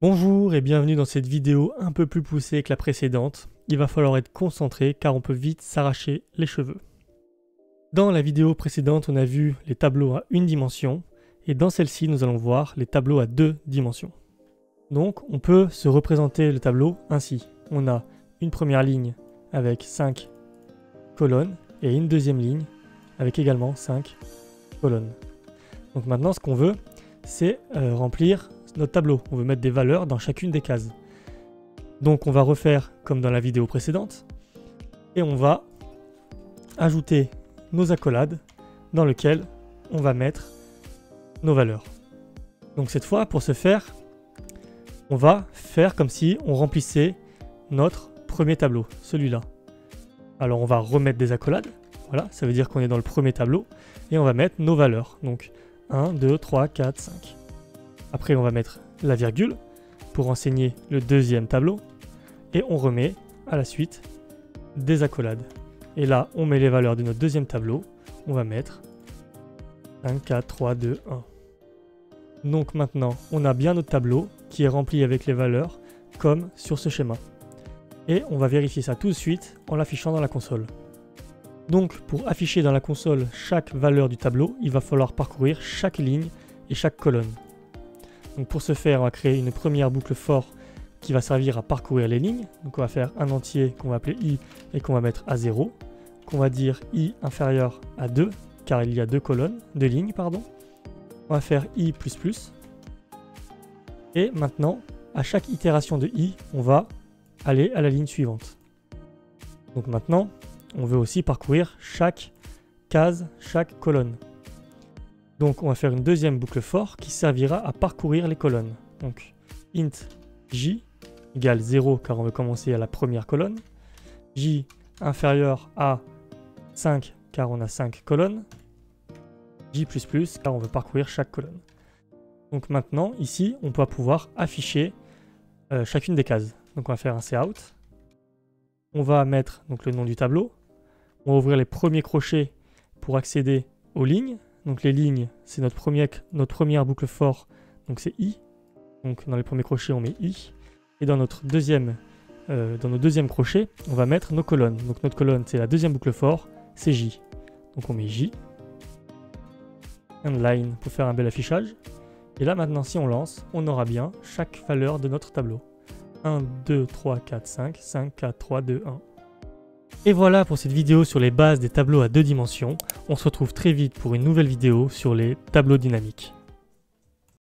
Bonjour et bienvenue dans cette vidéo un peu plus poussée que la précédente. Il va falloir être concentré car on peut vite s'arracher les cheveux. Dans la vidéo précédente, on a vu les tableaux à une dimension et dans celle-ci, nous allons voir les tableaux à deux dimensions. Donc, on peut se représenter le tableau ainsi. On a une première ligne avec 5 colonnes et une deuxième ligne avec également 5 colonnes. Donc maintenant, ce qu'on veut, c'est remplir notre tableau. On veut mettre des valeurs dans chacune des cases. Donc on va refaire comme dans la vidéo précédente et on va ajouter nos accolades dans lesquelles on va mettre nos valeurs. Donc cette fois, pour ce faire, on va faire comme si on remplissait notre premier tableau, celui-là. Alors on va remettre des accolades, voilà, ça veut dire qu'on est dans le premier tableau et on va mettre nos valeurs. Donc 1, 2, 3, 4, 5. Après, on va mettre la virgule pour renseigner le deuxième tableau. Et on remet à la suite des accolades. Et là, on met les valeurs de notre deuxième tableau. On va mettre 5, 4, 3, 2, 1. Donc maintenant, on a bien notre tableau qui est rempli avec les valeurs comme sur ce schéma. Et on va vérifier ça tout de suite en l'affichant dans la console. Donc, pour afficher dans la console chaque valeur du tableau, il va falloir parcourir chaque ligne et chaque colonne. Donc pour ce faire, on va créer une première boucle for qui va servir à parcourir les lignes. Donc on va faire un entier qu'on va appeler i et qu'on va mettre à 0. Qu'on va dire i inférieur à 2, car il y a deux lignes. On va faire i++. Et maintenant, à chaque itération de i, on va aller à la ligne suivante. Donc maintenant, on veut aussi parcourir chaque case, chaque colonne. Donc on va faire une deuxième boucle for qui servira à parcourir les colonnes. Donc int j égale 0 car on veut commencer à la première colonne. J inférieur à 5 car on a 5 colonnes. J++ car on veut parcourir chaque colonne. Donc maintenant ici on va pouvoir afficher chacune des cases. Donc on va faire un cout. On va mettre donc, le nom du tableau. On va ouvrir les premiers crochets pour accéder aux lignes. Donc les lignes, c'est notre première boucle for, donc c'est i. Donc dans les premiers crochets, on met i. Et dans nos deuxièmes crochets, on va mettre nos colonnes. Donc notre colonne, c'est la deuxième boucle for, c'est j. Donc on met j. Un line pour faire un bel affichage. Et là maintenant, si on lance, on aura bien chaque valeur de notre tableau. 1, 2, 3, 4, 5, 5, 4, 3, 2, 1. Et voilà pour cette vidéo sur les bases des tableaux à deux dimensions. On se retrouve très vite pour une nouvelle vidéo sur les tableaux dynamiques.